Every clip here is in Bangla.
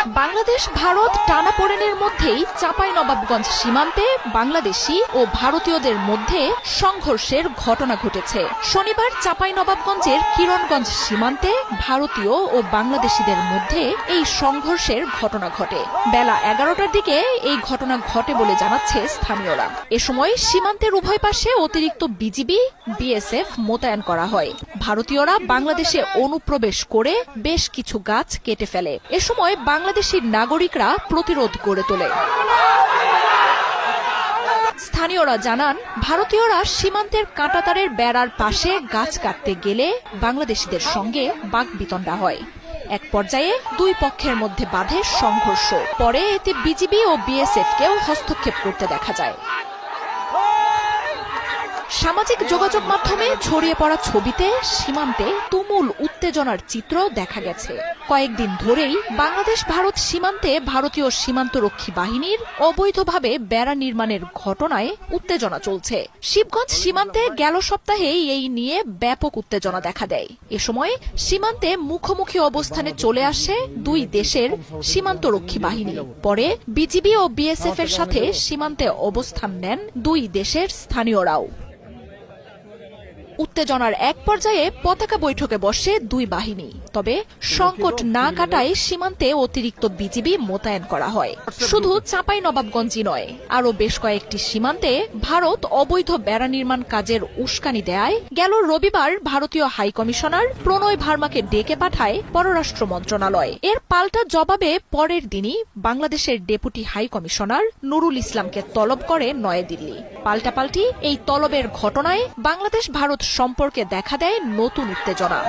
বাংলাদেশ ভারত টানাপোড়েনের মধ্যেই চাঁপাইনবাবগঞ্জ সীমান্তে বাংলাদেশি ও ভারতীয়দের মধ্যে সংঘর্ষের ঘটনা ঘটেছে। শনিবার চাঁপাইনবাবগঞ্জের কিরণগঞ্জ সীমান্তে ভারতীয় ও বাংলাদেশিদের মধ্যে এই সংঘর্ষের ঘটনা ঘটে। বেলা 11টার দিকে এই ঘটনা ঘটে বলে জানাচ্ছে স্থানীয়রা। এ সময় সীমান্তের উভয় পাশে অতিরিক্ত বিজিবি, বিএসএফ মোতায়েন করা হয়। ভারতীয়রা বাংলাদেশে অনুপ্রবেশ করে বেশ কিছু গাছ কেটে ফেলে। এ সময় বাংলাদেশি নাগরিকরা প্রতিরোধ গড়ে তোলে। স্থানীয়রা জানান, ভারতীয়রা সীমান্তের কাঁটাতারের বেড়ার পাশে গাছ কাটতে গেলে বাংলাদেশিদের সঙ্গে বাকবিতণ্ডা হয়। এক পর্যায়ে দুই পক্ষের মধ্যে বাধে সংঘর্ষ। পরে এতে বিজিবি ও বিএসএফকেও হস্তক্ষেপ করতে দেখা যায়। সামাজিক যোগাযোগ মাধ্যমে ছড়িয়ে পড়া ছবিতে সীমান্তে তুমুল উত্তেজনার চিত্র দেখা গেছে। কয়েকদিন ধরেই বাংলাদেশ ভারত সীমান্তে ভারতীয় সীমান্তরক্ষী বাহিনীর অবৈধভাবে বেড়া নির্মাণের ঘটনায় উত্তেজনা চলছে। শিবগঞ্জ সীমান্তে গেল সপ্তাহে এই নিয়ে ব্যাপক উত্তেজনা দেখা দেয়। এ সময় সীমান্তে মুখোমুখি অবস্থানে চলে আসে দুই দেশের সীমান্তরক্ষী বাহিনী। পরে বিজিবি ও বিএসএফ এর সাথে সীমান্তে অবস্থান নেন দুই দেশের স্থানীয়রাও। উত্তেজনার এক পর্যায়ে পতাকা বৈঠকে বসে দুই বাহিনী। তবে সংকট না কাটায় সীমান্তে অতিরিক্ত বিজিবি মোতায়েন করা হয়। শুধু চাঁপাইনবাবগঞ্জই নয়, আরও বেশ কয়েকটি সীমান্তে ভারত অবৈধ বেড়া নির্মাণ কাজের উস্কানি দেয় গেল রবিবার ভারতীয় হাইকমিশনার প্রণয় ভার্মাকে ডেকে পাঠায় পররাষ্ট্র মন্ত্রণালয়। এর পাল্টা জবাবে পরের দিনই বাংলাদেশের ডেপুটি হাইকমিশনার নুরুল ইসলামকে তলব করে নয়াদিল্লি। পাল্টাপাল্টি এই তলবের ঘটনায় বাংলাদেশ ভারত সম্পর্কে দেখা দেয় নতুন উত্তেজনা।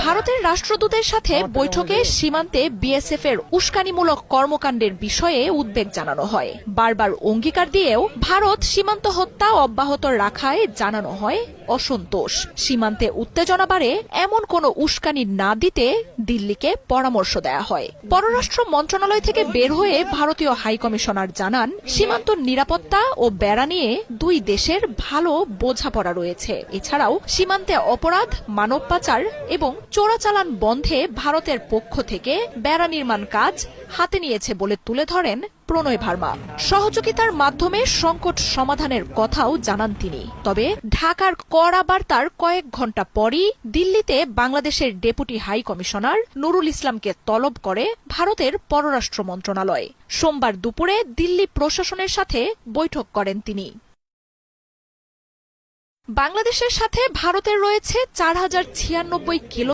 ভারতের রাষ্ট্রদূতের সাথে বৈঠকে সীমান্তে বিএসএফ এর উস্কানিমূলক কর্মকাণ্ডের বিষয়ে উদ্বেগ জানানো হয়। বারবার অঙ্গীকার দিয়েও ভারত সীমান্ত হত্যা অব্যাহত রাখায় জানানো হয় অসন্তোষ। সীমান্তে উত্তেজনা বাড়ে এমন কোনো উস্কানি না দিতে দিল্লিকে পরামর্শ দেয়া হয়। পররাষ্ট্র মন্ত্রণালয় থেকে বের হয়ে ভারতীয় হাইকমিশনার জানান, সীমান্ত নিরাপত্তা ও বেড়া নিয়ে দুই দেশের ভালো বোঝাপড়া রয়েছে। এছাড়াও সীমান্তে অপরাধ, মানব পাচার এবং চোরাচালান বন্ধে ভারতের পক্ষ থেকে বেড়া নির্মাণ কাজ হাতে নিয়েছে বলে তুলে ধরেন প্রণয় ভার্মা। সহযোগিতার মাধ্যমে সংকট সমাধানের কথাও জানান তিনি। তবে ঢাকার কড়া বার্তার কয়েক ঘণ্টা পরই দিল্লিতে বাংলাদেশের ডেপুটি হাই কমিশনার নুরুল ইসলামকে তলব করে ভারতের পররাষ্ট্র মন্ত্রণালয়। সোমবার দুপুরে দিল্লি প্রশাসনের সাথে বৈঠক করেন তিনি। বাংলাদেশের সাথে ভারতের রয়েছে 4096 কিলো